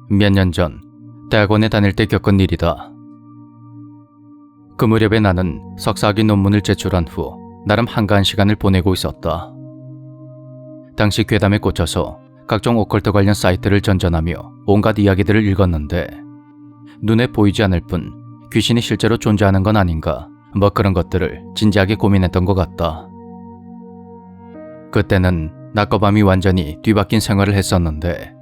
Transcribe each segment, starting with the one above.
몇 년 전 대학원에 다닐 때 겪은 일이다. 그 무렵에 나는 석사학위 논문을 제출한 후 나름 한가한 시간을 보내고 있었다. 당시 괴담에 꽂혀서 각종 오컬트 관련 사이트를 전전하며 온갖 이야기들을 읽었는데 눈에 보이지 않을 뿐 귀신이 실제로 존재하는 건 아닌가 뭐 그런 것들을 진지하게 고민했던 것 같다. 그때는 낮과 밤이 완전히 뒤바뀐 생활을 했었는데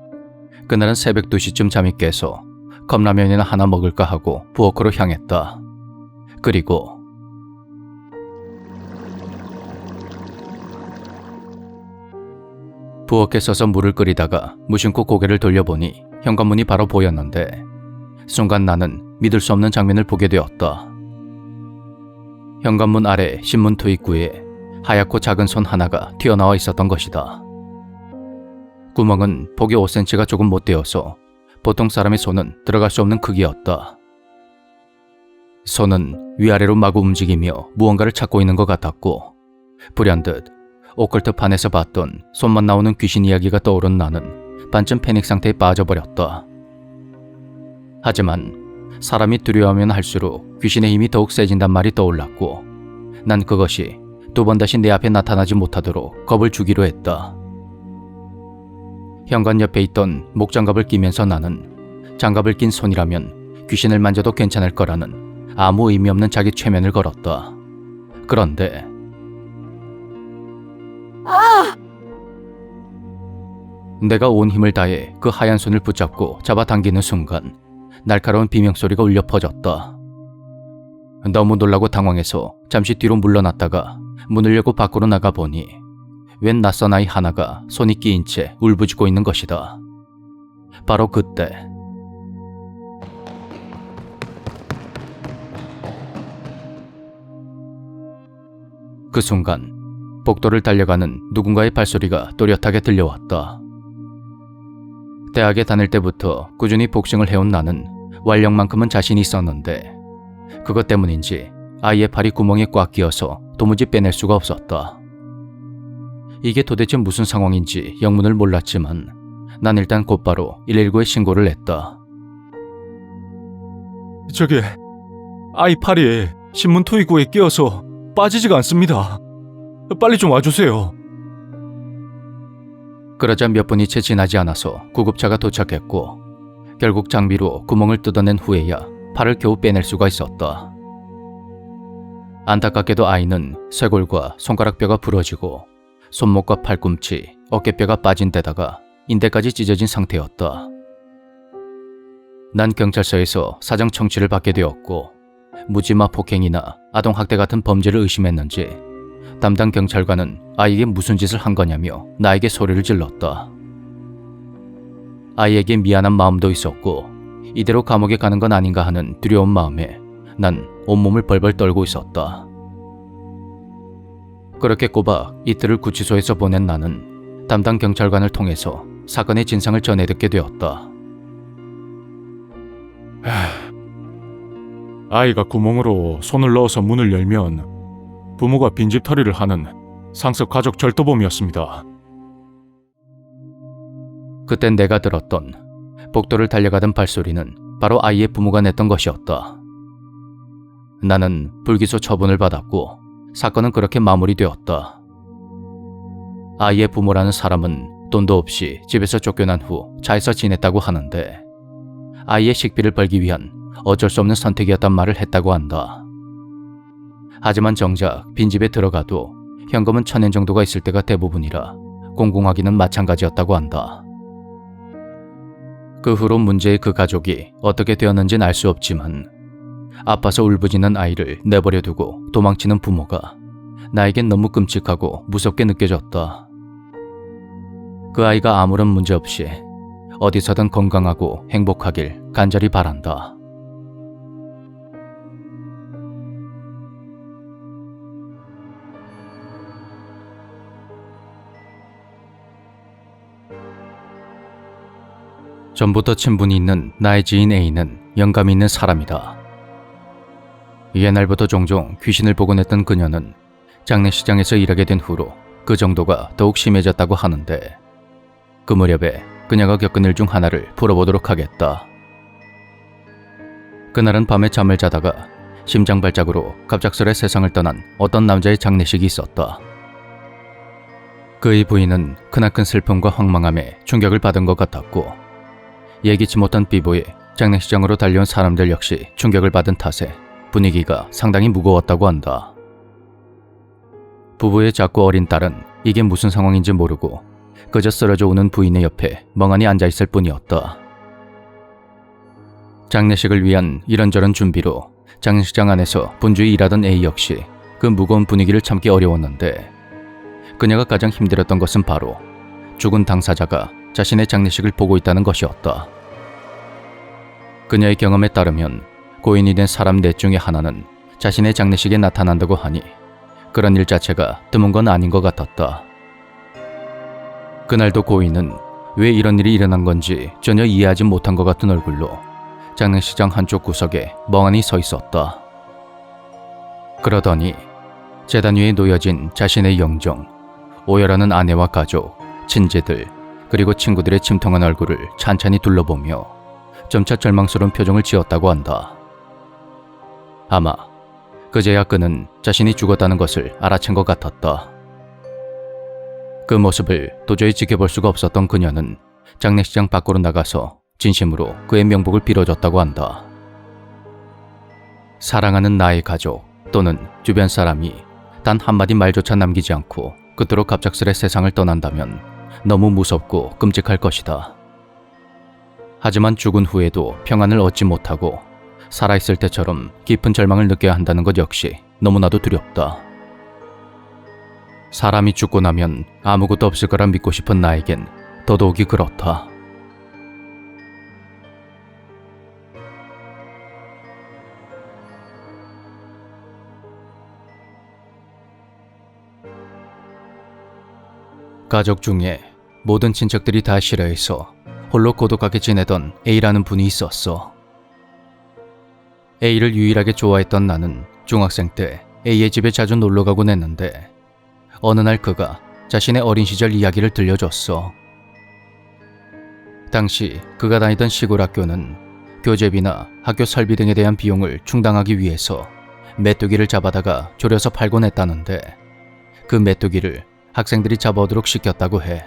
그날은 새벽 2시쯤 잠이 깨서 컵라면이나 하나 먹을까 하고 부엌으로 향했다. 그리고 부엌에 서서 물을 끓이다가 무심코 고개를 돌려보니 현관문이 바로 보였는데 순간 나는 믿을 수 없는 장면을 보게 되었다. 현관문 아래 신문 투입구에 하얗고 작은 손 하나가 튀어나와 있었던 것이다. 구멍은 폭이 5cm가 조금 못 되어서 보통 사람의 손은 들어갈 수 없는 크기였다. 손은 위아래로 마구 움직이며 무언가를 찾고 있는 것 같았고 불현듯 오컬트판에서 봤던 손만 나오는 귀신 이야기가 떠오른 나는 반쯤 패닉 상태에 빠져버렸다. 하지만 사람이 두려워하면 할수록 귀신의 힘이 더욱 세진단 말이 떠올랐고 난 그것이 두 번 다시 내 앞에 나타나지 못하도록 겁을 주기로 했다. 현관 옆에 있던 목장갑을 끼면서 나는 장갑을 낀 손이라면 귀신을 만져도 괜찮을 거라는 아무 의미 없는 자기 최면을 걸었다. 그런데 내가 온 힘을 다해 그 하얀 손을 붙잡고 잡아당기는 순간 날카로운 비명소리가 울려 퍼졌다. 너무 놀라고 당황해서 잠시 뒤로 물러났다가 문을 열고 밖으로 나가보니 웬 낯선 아이 하나가 손이 끼인 채 울부짖고 있는 것이다. 바로 그때 그 순간 복도를 달려가는 누군가의 발소리가 또렷하게 들려왔다. 대학에 다닐 때부터 꾸준히 복싱을 해온 나는 완력만큼은 자신이 있었는데 그것 때문인지 아이의 팔이 구멍에 꽉 끼어서 도무지 빼낼 수가 없었다. 이게 도대체 무슨 상황인지 영문을 몰랐지만 난 일단 곧바로 119에 신고를 했다. 저기, 아이 팔이 신문 토의구에 끼어서 빠지지가 않습니다. 빨리 좀 와주세요. 그러자 몇 분이 채 지나지 않아서 구급차가 도착했고 결국 장비로 구멍을 뜯어낸 후에야 팔을 겨우 빼낼 수가 있었다. 안타깝게도 아이는 쇄골과 손가락뼈가 부러지고 손목과 팔꿈치, 어깨뼈가 빠진 데다가 인대까지 찢어진 상태였다. 난 경찰서에서 사정 청취를 받게 되었고 무지마 폭행이나 아동학대 같은 범죄를 의심했는지 담당 경찰관은 아이에게 무슨 짓을 한 거냐며 나에게 소리를 질렀다. 아이에게 미안한 마음도 있었고 이대로 감옥에 가는 건 아닌가 하는 두려운 마음에 난 온몸을 벌벌 떨고 있었다. 그렇게 꼬박 이틀을 구치소에서 보낸 나는 담당 경찰관을 통해서 사건의 진상을 전해 듣게 되었다. 아이가 구멍으로 손을 넣어서 문을 열면 부모가 빈집털이를 하는 상습 가족 절도범이었습니다. 그땐 내가 들었던 복도를 달려가던 발소리는 바로 아이의 부모가 냈던 것이었다. 나는 불기소 처분을 받았고 사건은 그렇게 마무리되었다. 아이의 부모라는 사람은 돈도 없이 집에서 쫓겨난 후 차에서 지냈다고 하는데 아이의 식비를 벌기 위한 어쩔 수 없는 선택이었단 말을 했다고 한다. 하지만 정작 빈집에 들어가도 현금은 1,000엔 정도가 있을 때가 대부분이라 공공하기는 마찬가지였다고 한다. 그 후로 문제의 그 가족이 어떻게 되었는지는 알 수 없지만 아파서 울부짖는 아이를 내버려 두고 도망치는 부모가 나에겐 너무 끔찍하고 무섭게 느껴졌다. 그 아이가 아무런 문제 없이 어디서든 건강하고 행복하길 간절히 바란다. 전부터 친분이 있는 나의 지인 A는 영감이 있는 사람이다. 옛날부터 종종 귀신을 보곤 했던 그녀는 장례시장에서 일하게 된 후로 그 정도가 더욱 심해졌다고 하는데 그 무렵에 그녀가 겪은 일 중 하나를 풀어보도록 하겠다. 그날은 밤에 잠을 자다가 심장 발작으로 갑작스레 세상을 떠난 어떤 남자의 장례식이 있었다. 그의 부인은 크나큰 슬픔과 황망함에 충격을 받은 것 같았고, 예기치 못한 비보에 장례식장으로 달려온 사람들 역시 충격을 받은 탓에 분위기가 상당히 무거웠다고 한다. 부부의 작고 어린 딸은 이게 무슨 상황인지 모르고 그저 쓰러져 오는 부인의 옆에 멍하니 앉아있을 뿐이었다. 장례식을 위한 이런저런 준비로 장례식장 안에서 분주히 일하던 A 역시 그 무거운 분위기를 참기 어려웠는데, 그녀가 가장 힘들었던 것은 바로 죽은 당사자가 자신의 장례식을 보고 있다는 것이었다. 그녀의 경험에 따르면 고인이 된 사람 넷 중에 하나는 자신의 장례식에 나타난다고 하니 그런 일 자체가 드문 건 아닌 것 같았다. 그날도 고인은 왜 이런 일이 일어난 건지 전혀 이해하지 못한 것 같은 얼굴로 장례식장 한쪽 구석에 멍하니 서 있었다. 그러더니 제단 위에 놓여진 자신의 영정, 오열하는 아내와 가족, 친지들, 그리고 친구들의 침통한 얼굴을 찬찬히 둘러보며 점차 절망스러운 표정을 지었다고 한다. 아마 그제야 그는 자신이 죽었다는 것을 알아챈 것 같았다. 그 모습을 도저히 지켜볼 수가 없었던 그녀는 장례식장 밖으로 나가서 진심으로 그의 명복을 빌어줬다고 한다. 사랑하는 나의 가족 또는 주변 사람이 단 한마디 말조차 남기지 않고 그토록 갑작스레 세상을 떠난다면 너무 무섭고 끔찍할 것이다. 하지만 죽은 후에도 평안을 얻지 못하고 살아있을 때처럼 깊은 절망을 느껴야 한다는 것 역시 너무나도 두렵다. 사람이 죽고 나면 아무것도 없을 거라 믿고 싶은 나에겐 더더욱이 그렇다. 가족 중에 모든 친척들이 다 싫어해서 홀로 고독하게 지내던 A라는 분이 있었어. A를 유일하게 좋아했던 나는 중학생 때 A의 집에 자주 놀러가곤 했는데, 어느 날 그가 자신의 어린 시절 이야기를 들려줬어. 당시 그가 다니던 시골 학교는 교재비나 학교 설비 등에 대한 비용을 충당하기 위해서 메뚜기를 잡아다가 졸여서 팔곤 했다는데, 그 메뚜기를 학생들이 잡아오도록 시켰다고 해.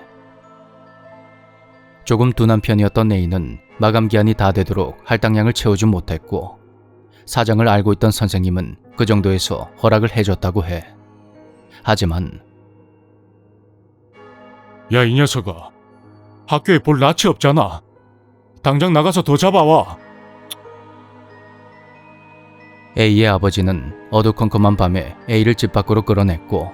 조금 둔한 편이었던 A는 마감 기한이 다 되도록 할당량을 채우지 못했고, 사정을 알고 있던 선생님은 그 정도에서 허락을 해줬다고 해. 하지만 야, 이 녀석아. 학교에 볼 낯이 없잖아. 당장 나가서 더 잡아와. A의 아버지는 어두컴컴한 밤에 A를 집 밖으로 끌어냈고,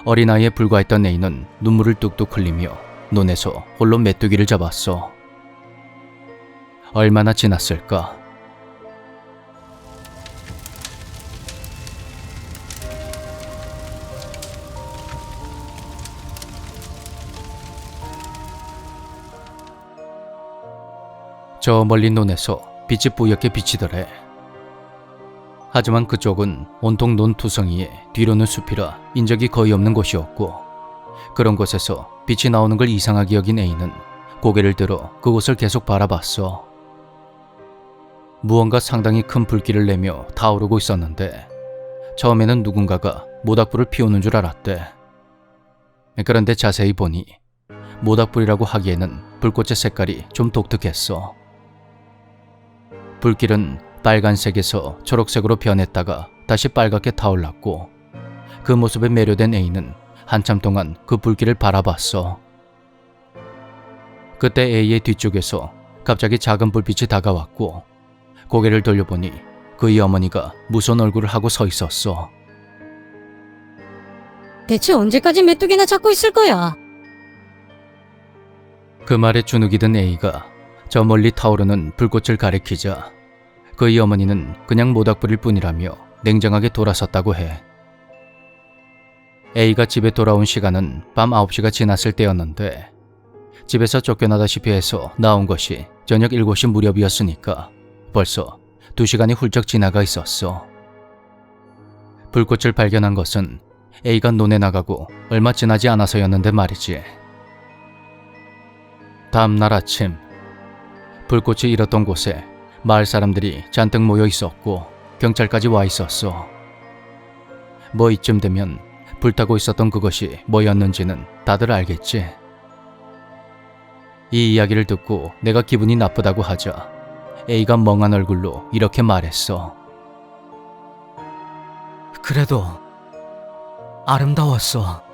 어린아이에 불과했던 A는 눈물을 뚝뚝 흘리며 논에서 홀로 메뚜기를 잡았어. 얼마나 지났을까? 저 멀리 논에서 빛이 뿌옇게 비치더래. 하지만 그쪽은 온통 논투성이에 뒤로는 숲이라 인적이 거의 없는 곳이었고, 그런 곳에서 빛이 나오는 걸 이상하게 여긴 A는 고개를 들어 그곳을 계속 바라봤어. 무언가 상당히 큰 불길을 내며 타오르고 있었는데, 처음에는 누군가가 모닥불을 피우는 줄 알았대. 그런데 자세히 보니 모닥불이라고 하기에는 불꽃의 색깔이 좀 독특했어. 불길은 빨간색에서 초록색으로 변했다가 다시 빨갛게 타올랐고, 그 모습에 매료된 A는 한참 동안 그 불길을 바라봤어. 그때 A의 뒤쪽에서 갑자기 작은 불빛이 다가왔고, 고개를 돌려보니 그의 어머니가 무서운 얼굴을 하고 서 있었어. 대체 언제까지 메뚜기나 잡고 있을 거야? 그 말에 주눅이 든 A가 저 멀리 타오르는 불꽃을 가리키자 그의 어머니는 그냥 모닥불일 뿐이라며 냉정하게 돌아섰다고 해. A가 집에 돌아온 시간은 밤 9시가 지났을 때였는데, 집에서 쫓겨나다시피 해서 나온 것이 저녁 7시 무렵이었으니까 벌써 2시간이 훌쩍 지나가 있었어. 불꽃을 발견한 것은 A가 논에 나가고 얼마 지나지 않아서였는데 말이지. 다음 날 아침, 불꽃이 일었던 곳에 마을 사람들이 잔뜩 모여 있었고 경찰까지 와 있었어. 뭐 이쯤 되면 불타고 있었던 그것이 뭐였는지는 다들 알겠지. 이 이야기를 듣고 내가 기분이 나쁘다고 하자 A가 멍한 얼굴로 이렇게 말했어. 그래도 아름다웠어.